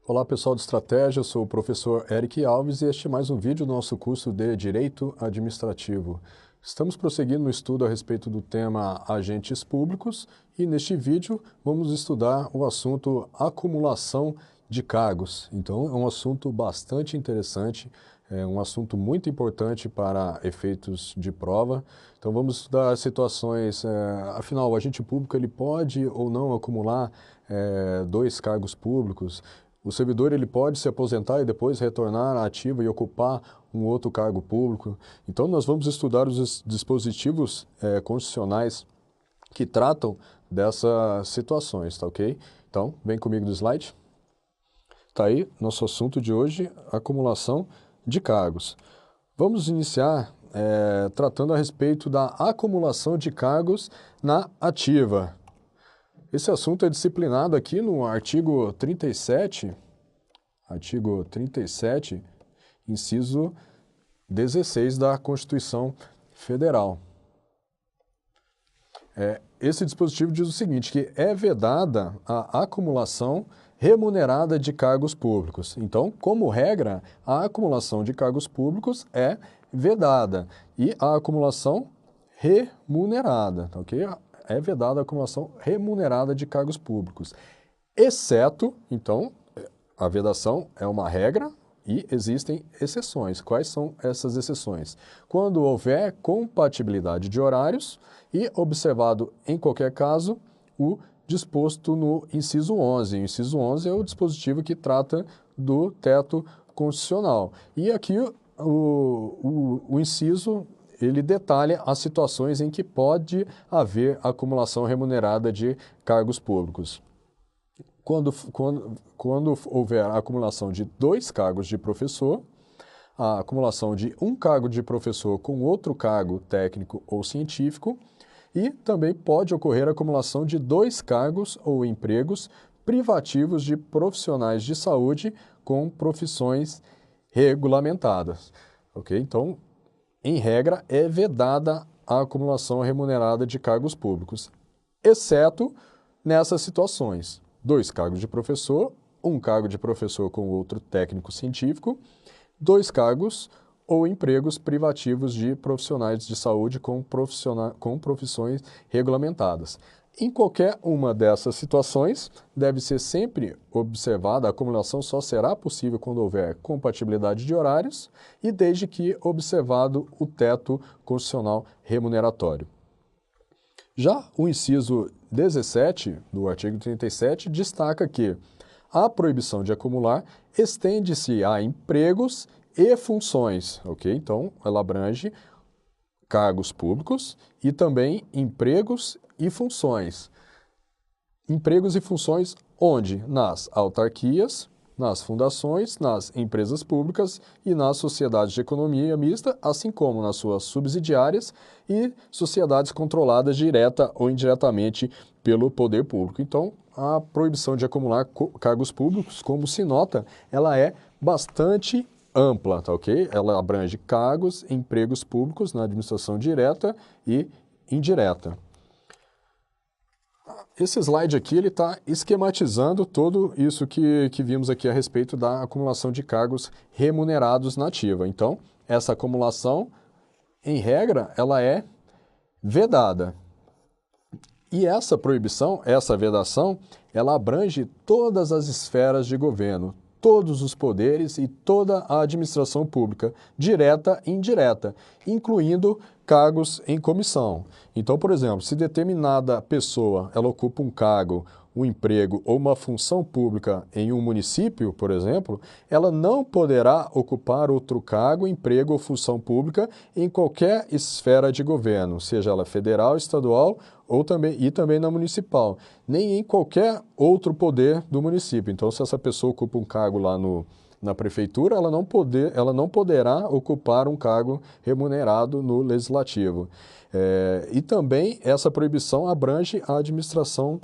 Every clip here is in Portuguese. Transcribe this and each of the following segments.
Olá pessoal de Estratégia, eu sou o professor Eric Alves e este é mais um vídeo do nosso curso de Direito Administrativo. Estamos prosseguindo no estudo a respeito do tema agentes públicos e neste vídeo vamos estudar o assunto acumulação de cargos. Então é um assunto bastante interessante, é um assunto muito importante para efeitos de prova. Então vamos estudar situações, afinal o agente público ele pode ou não acumular dois cargos públicos. O servidor ele pode se aposentar e depois retornar à ativa e ocupar um outro cargo público. Então, nós vamos estudar os dispositivos constitucionais que tratam dessas situações, tá ok? Então, vem comigo no slide. Tá aí nosso assunto de hoje, acumulação de cargos. Vamos iniciar tratando a respeito da acumulação de cargos na ativa. Esse assunto é disciplinado aqui no artigo 37, inciso 16 da Constituição Federal. Esse dispositivo diz o seguinte, que é vedada a acumulação remunerada de cargos públicos. Então, como regra, a acumulação de cargos públicos é vedada e a acumulação remunerada, tá ok? É vedada a acumulação remunerada de cargos públicos, exceto, então, a vedação é uma regra e existem exceções. Quais são essas exceções? Quando houver compatibilidade de horários e observado, em qualquer caso, o disposto no inciso 11. O inciso 11 é o dispositivo que trata do teto constitucional. E aqui o inciso ele detalha as situações em que pode haver acumulação remunerada de cargos públicos. Quando houver a acumulação de 2 cargos de professor, a acumulação de um cargo de professor com outro cargo técnico ou científico, e também pode ocorrer a acumulação de 2 cargos ou empregos privativos de profissionais de saúde com profissões regulamentadas. Ok? Então, em regra, é vedada a acumulação remunerada de cargos públicos, exceto nessas situações. 2 cargos de professor, um cargo de professor com outro técnico científico, 2 cargos ou empregos privativos de profissionais de saúde com profissões regulamentadas. Em qualquer uma dessas situações, deve ser sempre observada, a acumulação só será possível quando houver compatibilidade de horários e desde que observado o teto constitucional remuneratório. Já o inciso 17 do artigo 37 destaca que a proibição de acumular estende-se a empregos e funções, ok? Então, ela abrange cargos públicos e também empregos e funções. Empregos e funções onde? Nas autarquias, nas fundações, nas empresas públicas e nas sociedades de economia mista, assim como nas suas subsidiárias e sociedades controladas direta ou indiretamente pelo poder público. Então, a proibição de acumular cargos públicos, como se nota, ela é bastante ampla, tá ok? Ela abrange cargos, empregos públicos na administração direta e indireta. Esse slide aqui ele está esquematizando tudo isso que vimos aqui a respeito da acumulação de cargos remunerados na ativa. Então, essa acumulação, em regra, ela é vedada. E essa proibição, essa vedação, ela abrange todas as esferas de governo, todos os poderes e toda a administração pública, direta e indireta, incluindo cargos em comissão. Então, por exemplo, se determinada pessoa ela ocupa um cargo, um emprego ou uma função pública em um município, por exemplo, ela não poderá ocupar outro cargo, emprego ou função pública em qualquer esfera de governo, seja ela federal, estadual ou também na municipal, nem em qualquer outro poder do município. Então, se essa pessoa ocupa um cargo lá na prefeitura, ela não poderá ocupar um cargo remunerado no legislativo. E também essa proibição abrange a administração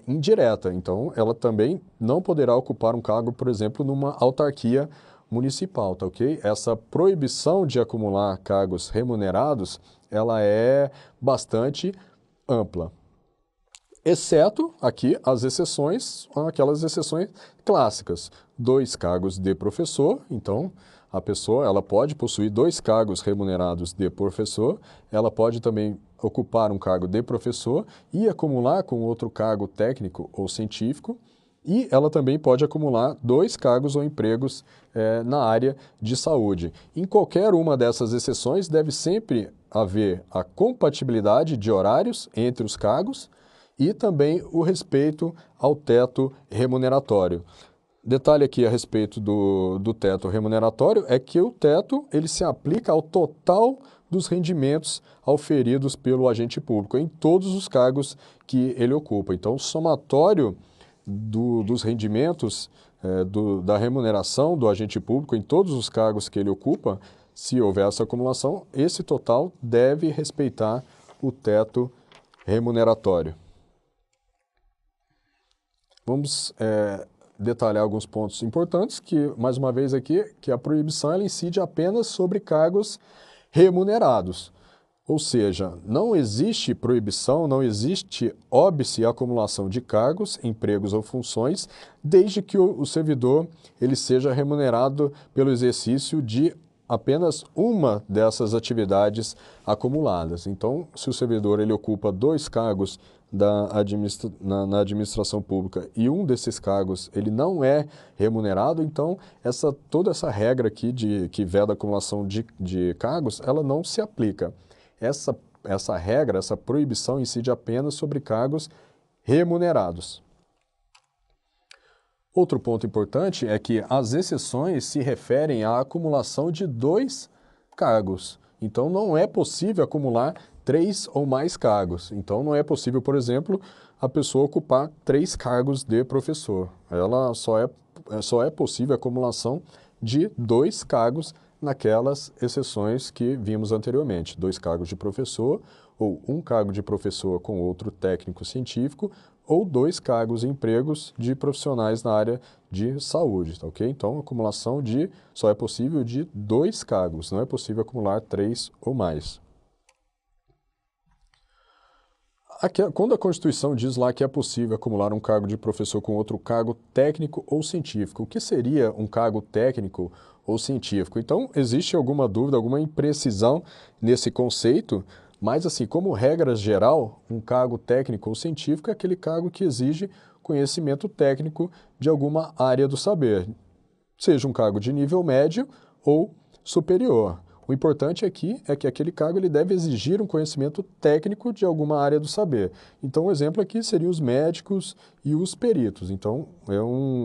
indireta. Então, ela também não poderá ocupar um cargo, por exemplo, numa autarquia municipal, tá ok? Essa proibição de acumular cargos remunerados, ela é bastante ampla. exceto aqui as exceções, aquelas exceções clássicas. 2 cargos de professor, então a pessoa ela pode possuir 2 cargos remunerados de professor, ela pode também ocupar um cargo de professor e acumular com outro cargo técnico ou científico, e ela também pode acumular 2 cargos ou empregos na área de saúde. Em qualquer uma dessas exceções, deve sempre haver a compatibilidade de horários entre os cargos e também o respeito ao teto remuneratório. Detalhe aqui a respeito do teto remuneratório é que o teto ele se aplica ao total dos rendimentos auferidos pelo agente público em todos os cargos que ele ocupa. Então, o somatório dos rendimentos da remuneração do agente público em todos os cargos que ele ocupa, se houver essa acumulação, esse total deve respeitar o teto remuneratório. Vamos detalhar alguns pontos importantes, que, mais uma vez aqui, que a proibição ela incide apenas sobre cargos remunerados. Ou seja, não existe proibição, não existe óbice à acumulação de cargos, empregos ou funções, desde que o servidor ele seja remunerado pelo exercício de apenas uma dessas atividades acumuladas. Então, se o servidor ele ocupa 2 cargos na administração pública e um desses cargos ele não é remunerado, então toda essa regra aqui que veda a acumulação de cargos, ela não se aplica. Essa regra, essa proibição incide apenas sobre cargos remunerados. Outro ponto importante é que as exceções se referem à acumulação de 2 cargos. Então, não é possível acumular 3 ou mais cargos. Então, não é possível, por exemplo, a pessoa ocupar 3 cargos de professor. Ela só é possível a acumulação de 2 cargos naquelas exceções que vimos anteriormente. 2 cargos de professor, ou um cargo de professor com outro técnico científico, ou 2 cargos e empregos de profissionais na área de saúde, tá ok? Então, a acumulação só é possível de 2 cargos, não é possível acumular 3 ou mais. Quando a Constituição diz lá que é possível acumular um cargo de professor com outro cargo técnico ou científico, o que seria um cargo técnico ou científico? Então, existe alguma dúvida, alguma imprecisão nesse conceito, mas assim, como regra geral, um cargo técnico ou científico é aquele cargo que exige conhecimento técnico de alguma área do saber, seja um cargo de nível médio ou superior. O importante aqui é que aquele cargo ele deve exigir um conhecimento técnico de alguma área do saber. Então, o exemplo aqui seriam os médicos e os peritos. Então,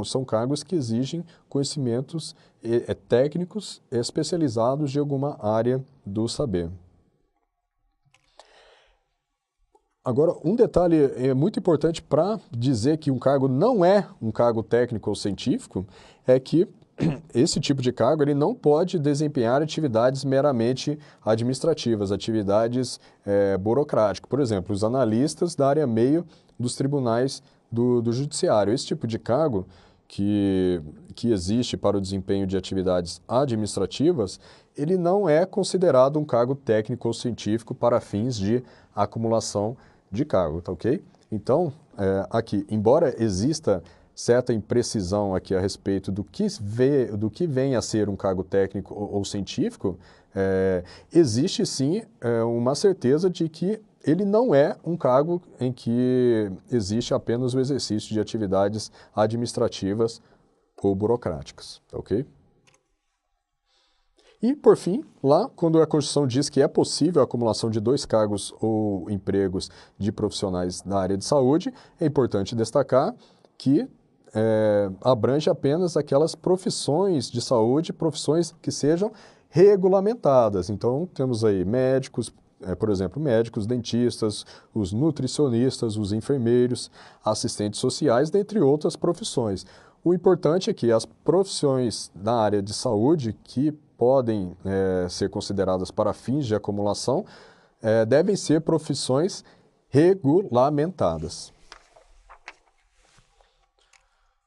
são cargos que exigem conhecimentos técnicos especializados de alguma área do saber. Agora, um detalhe muito importante para dizer que um cargo não é um cargo técnico ou científico é que esse tipo de cargo ele não pode desempenhar atividades meramente administrativas, atividades burocráticas. Por exemplo, os analistas da área meio dos tribunais do judiciário. Esse tipo de cargo que existe para o desempenho de atividades administrativas, ele não é considerado um cargo técnico ou científico para fins de acumulação de cargo, tá ok? Então, aqui, embora exista certa imprecisão aqui a respeito do que vem a ser um cargo técnico ou científico, existe sim uma certeza de que ele não é um cargo em que existe apenas o exercício de atividades administrativas ou burocráticas, tá ok? E, por fim, lá, quando a Constituição diz que é possível a acumulação de 2 cargos ou empregos de profissionais na área de saúde, é importante destacar que abrange apenas aquelas profissões de saúde, profissões que sejam regulamentadas. Então, temos aí médicos, por exemplo, médicos, dentistas, os nutricionistas, os enfermeiros, assistentes sociais, dentre outras profissões. O importante é que as profissões na área de saúde que podem ser consideradas para fins de acumulação devem ser profissões regulamentadas.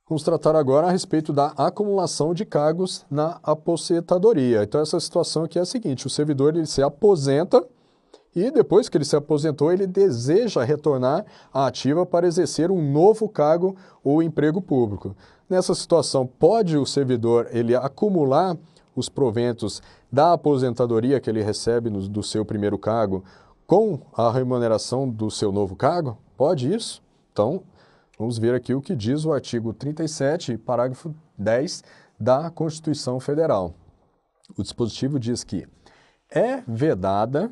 Vamos tratar agora a respeito da acumulação de cargos na aposentadoria. Então, essa situação aqui é a seguinte: o servidor ele se aposenta e depois que ele se aposentou, ele deseja retornar à ativa para exercer um novo cargo ou emprego público. Nessa situação, pode o servidor ele acumular os proventos da aposentadoria que ele recebe do seu primeiro cargo com a remuneração do seu novo cargo? Pode isso? Então, vamos ver aqui o que diz o artigo 37, parágrafo 10 da Constituição Federal. O dispositivo diz que é vedada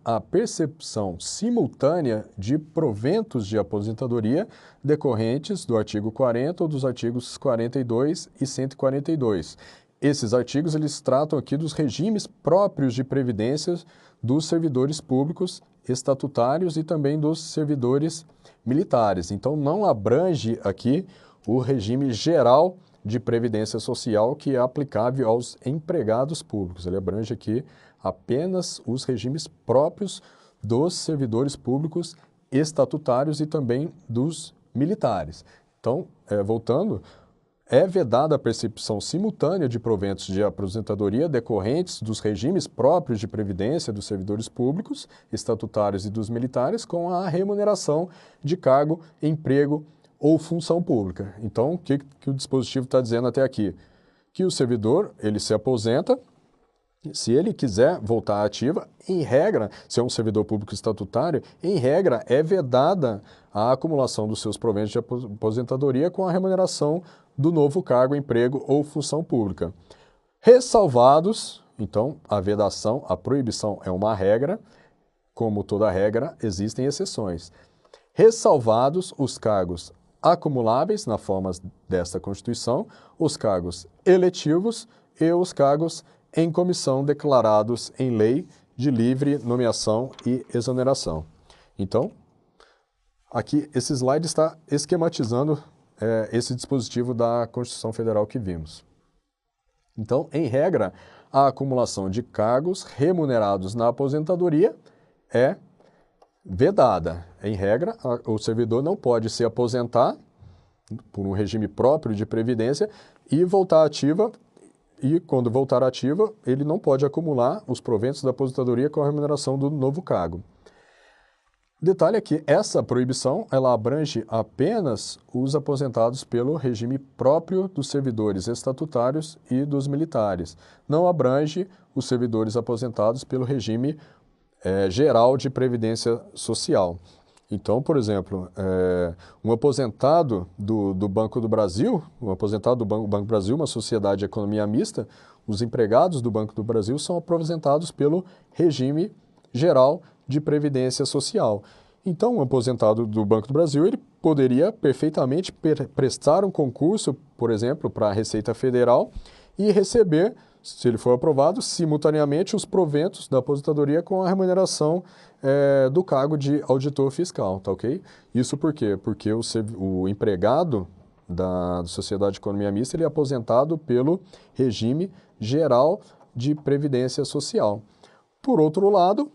a percepção simultânea de proventos de aposentadoria decorrentes do artigo 40 ou dos artigos 42 e 142. Esses artigos eles tratam aqui dos regimes próprios de previdência dos servidores públicos estatutários e também dos servidores militares. Então, não abrange aqui o regime geral de previdência social que é aplicável aos empregados públicos. Ele abrange aqui apenas os regimes próprios dos servidores públicos estatutários e também dos militares. Então, voltando, é vedada a percepção simultânea de proventos de aposentadoria decorrentes dos regimes próprios de previdência dos servidores públicos, estatutários e dos militares com a remuneração de cargo, emprego ou função pública. Então, o que o dispositivo está dizendo até aqui? Que o servidor, ele se aposenta, se ele quiser voltar à ativa, em regra, se é um servidor público estatutário, em regra é vedada a acumulação dos seus proventos de aposentadoria com a remuneração do novo cargo, emprego ou função pública. Ressalvados, então, a vedação, a proibição é uma regra, como toda regra, existem exceções. Ressalvados os cargos acumuláveis na forma desta Constituição, os cargos eletivos e os cargos em comissão declarados em lei de livre nomeação e exoneração. Então, aqui esse slide está esquematizando esse dispositivo da Constituição Federal que vimos. Então, em regra, a acumulação de cargos remunerados na aposentadoria é vedada. Em regra, o servidor não pode se aposentar por um regime próprio de previdência e voltar ativa. E, quando voltar ativa, ele não pode acumular os proventos da aposentadoria com a remuneração do novo cargo. Detalhe é que essa proibição ela abrange apenas os aposentados pelo regime próprio dos servidores estatutários e dos militares. Não abrange os servidores aposentados pelo regime geral de previdência social. Então, por exemplo, um aposentado do Banco do Brasil, uma sociedade de economia mista, os empregados do Banco do Brasil são aposentados pelo regime geral de previdência social. Então, um aposentado do Banco do Brasil, ele poderia perfeitamente prestar um concurso, por exemplo, para a Receita Federal e receber, se ele for aprovado, simultaneamente os proventos da aposentadoria com a remuneração do cargo de auditor fiscal, tá ok? Isso por quê? Porque o empregado da Sociedade de Economia Mista ele é aposentado pelo regime geral de previdência social. Por outro lado,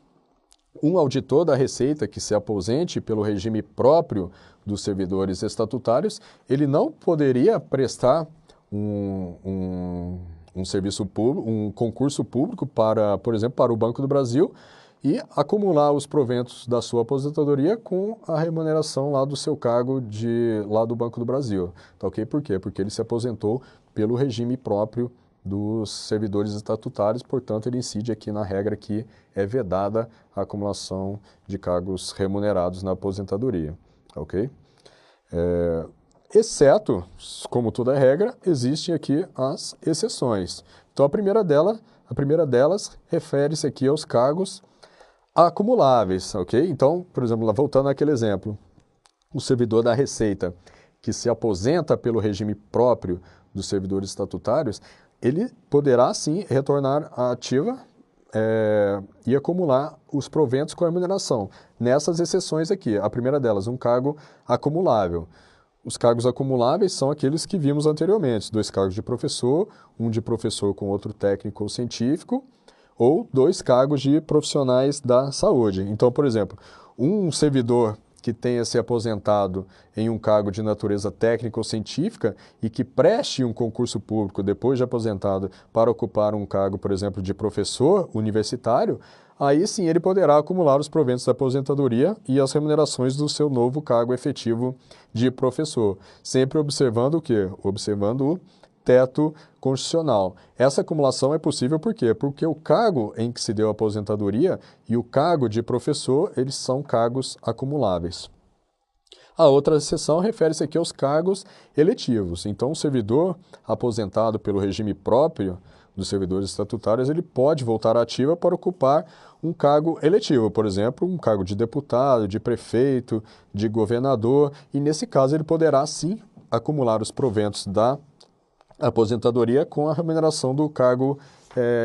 um auditor da Receita que se aposente pelo regime próprio dos servidores estatutários, ele não poderia prestar um serviço público, um concurso público para, por exemplo, para o Banco do Brasil e acumular os proventos da sua aposentadoria com a remuneração lá do seu cargo lá do Banco do Brasil. Tá ok? Por quê? Porque ele se aposentou pelo regime próprio dos servidores estatutários, portanto, ele incide aqui na regra que é vedada a acumulação de cargos remunerados na aposentadoria. Tá ok? Exceto, como toda regra, existem aqui as exceções. Então, a primeira delas refere-se aqui aos cargos acumuláveis, ok? Então, por exemplo, voltando naquele exemplo, o servidor da Receita que se aposenta pelo regime próprio dos servidores estatutários, ele poderá, sim, retornar à ativa e acumular os proventos com a remuneração. Nessas exceções aqui, a primeira delas, um cargo acumulável. Os cargos acumuláveis são aqueles que vimos anteriormente, 2 cargos de professor, um de professor com outro técnico ou científico, ou 2 cargos de profissionais da saúde. Então, por exemplo, um servidor que tenha se aposentado em um cargo de natureza técnica ou científica e que preste um concurso público depois de aposentado para ocupar um cargo, por exemplo, de professor universitário, aí sim ele poderá acumular os proventos da aposentadoria e as remunerações do seu novo cargo efetivo de professor, sempre observando o quê? Observando o teto constitucional. Essa acumulação é possível por quê? Porque o cargo em que se deu a aposentadoria e o cargo de professor, eles são cargos acumuláveis. A outra exceção refere-se aqui aos cargos eletivos. Então, o servidor aposentado pelo regime próprio dos servidores estatutários, ele pode voltar à ativa para ocupar um cargo eletivo, por exemplo, um cargo de deputado, de prefeito, de governador, e nesse caso ele poderá sim acumular os proventos da aposentadoria com a remuneração do cargo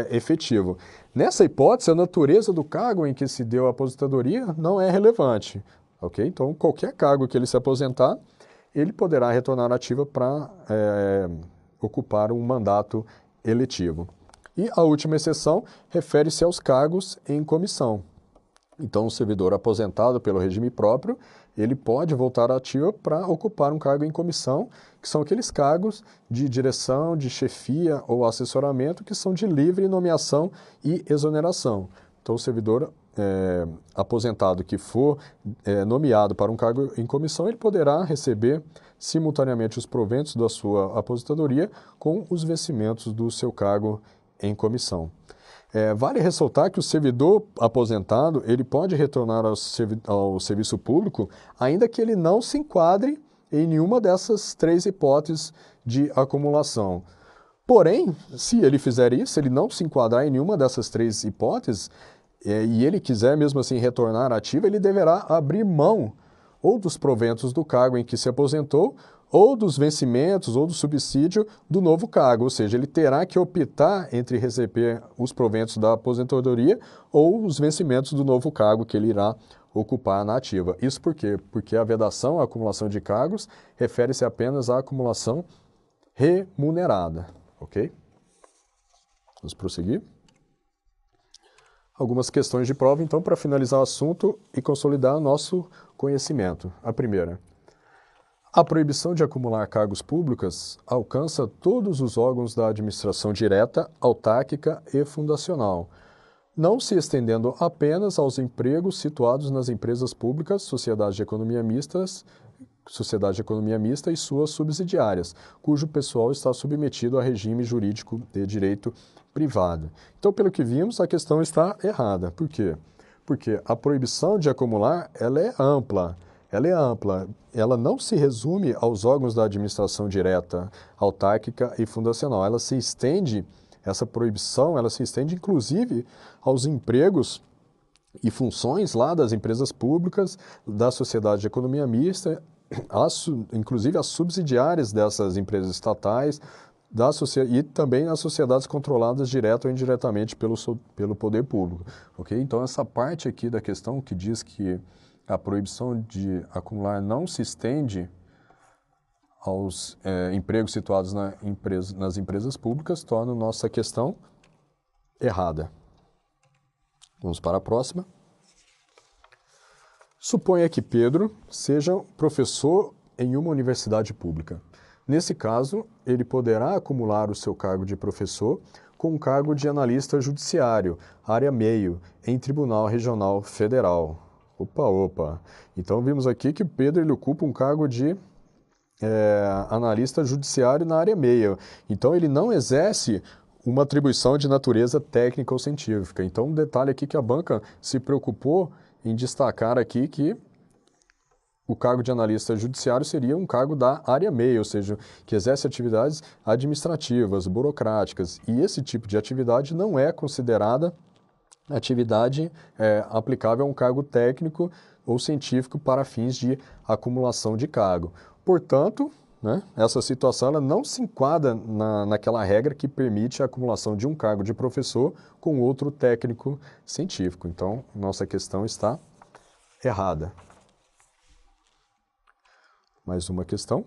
efetivo. Nessa hipótese, a natureza do cargo em que se deu a aposentadoria não é relevante, ok? Então, qualquer cargo que ele se aposentar, ele poderá retornar à ativa para ocupar um mandato eletivo. E a última exceção refere-se aos cargos em comissão. Então, o servidor aposentado pelo regime próprio, ele pode voltar à ativa para ocupar um cargo em comissão, que são aqueles cargos de direção, de chefia ou assessoramento, que são de livre nomeação e exoneração. Então, o servidor aposentado que for nomeado para um cargo em comissão, ele poderá receber simultaneamente os proventos da sua aposentadoria com os vencimentos do seu cargo em comissão. Vale ressaltar que o servidor aposentado ele pode retornar ao serviço público ainda que ele não se enquadre em nenhuma dessas três hipóteses de acumulação. Porém, se ele fizer isso, ele não se enquadrar em nenhuma dessas três hipóteses e ele quiser mesmo assim retornar à ativa, ele deverá abrir mão ou dos proventos do cargo em que se aposentou ou dos vencimentos ou do subsídio do novo cargo, ou seja, ele terá que optar entre receber os proventos da aposentadoria ou os vencimentos do novo cargo que ele irá ocupar na ativa. Isso por quê? Porque a vedação à acumulação de cargos refere-se apenas à acumulação remunerada, ok? Vamos prosseguir. Algumas questões de prova, então, para finalizar o assunto e consolidar nosso conhecimento. A primeira. A proibição de acumular cargos públicos alcança todos os órgãos da administração direta, autárquica e fundacional, não se estendendo apenas aos empregos situados nas empresas públicas, sociedade de economia mista e suas subsidiárias, cujo pessoal está submetido a regime jurídico de direito privado. Então, pelo que vimos, a questão está errada. Por quê? Porque a proibição de acumular, ela é ampla. Ela não se resume aos órgãos da administração direta, autárquica e fundacional. Essa proibição, ela se estende inclusive aos empregos e funções lá das empresas públicas, da sociedade de economia mista, inclusive as subsidiárias dessas empresas estatais, e também as sociedades controladas direta ou indiretamente pelo poder público. Okay? Então, essa parte aqui da questão que diz que a proibição de acumular não se estende aos empregos situados nas empresas públicas torna nossa questão errada. Vamos para a próxima. Suponha que Pedro seja professor em uma universidade pública. Nesse caso, ele poderá acumular o seu cargo de professor com um cargo de analista judiciário, área meio, em Tribunal Regional Federal. Opa! Então, vimos aqui que Pedro ele ocupa um cargo de analista judiciário na área meio. Então, ele não exerce uma atribuição de natureza técnica ou científica. Então, um detalhe aqui que a banca se preocupou em destacar aqui que o cargo de analista judiciário seria um cargo da área meio, ou seja, que exerce atividades administrativas, burocráticas, e esse tipo de atividade não é considerada atividade aplicável a um cargo técnico ou científico para fins de acumulação de cargo. Portanto, essa situação ela não se enquadra naquela regra que permite a acumulação de um cargo de professor com outro técnico científico. Então, nossa questão está errada. Mais uma questão.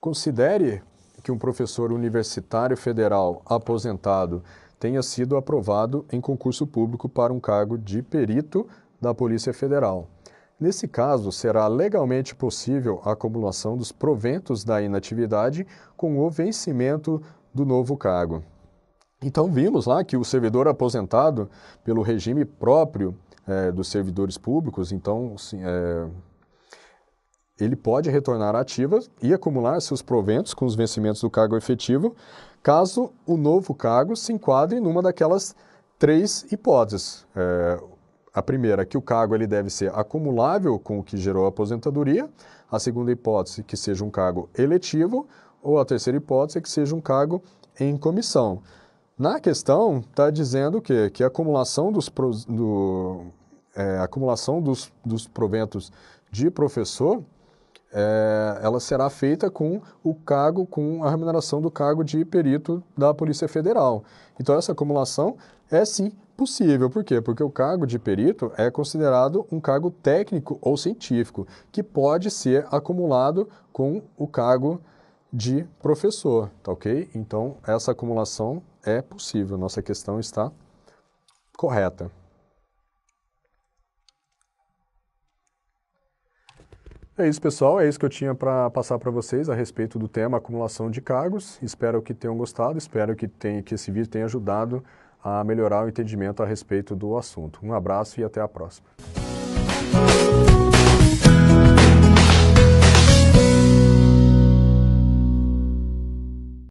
Considere que um professor universitário federal aposentado tenha sido aprovado em concurso público para um cargo de perito da Polícia Federal. Nesse caso, será legalmente possível a acumulação dos proventos da inatividade com o vencimento do novo cargo. Então, vimos lá que o servidor aposentado pelo regime próprio dos servidores públicos, então, ele pode retornar ativa e acumular seus proventos com os vencimentos do cargo efetivo, caso o novo cargo se enquadre numa daquelas 3 hipóteses. A primeira, que o cargo ele deve ser acumulável com o que gerou a aposentadoria. A segunda hipótese, que seja um cargo eletivo. Ou a terceira hipótese, que seja um cargo em comissão. Na questão, está dizendo que a acumulação dos proventos de professor, ela será feita com a remuneração do cargo de perito da Polícia Federal. Então, essa acumulação é sim possível. Por quê? Porque o cargo de perito é considerado um cargo técnico ou científico, que pode ser acumulado com o cargo de professor, tá ok? Então, essa acumulação é possível. Nossa questão está correta. É isso, pessoal. É isso que eu tinha para passar para vocês a respeito do tema acumulação de cargos. Espero que tenham gostado, espero que esse vídeo tenha ajudado a melhorar o entendimento a respeito do assunto. Um abraço e até a próxima.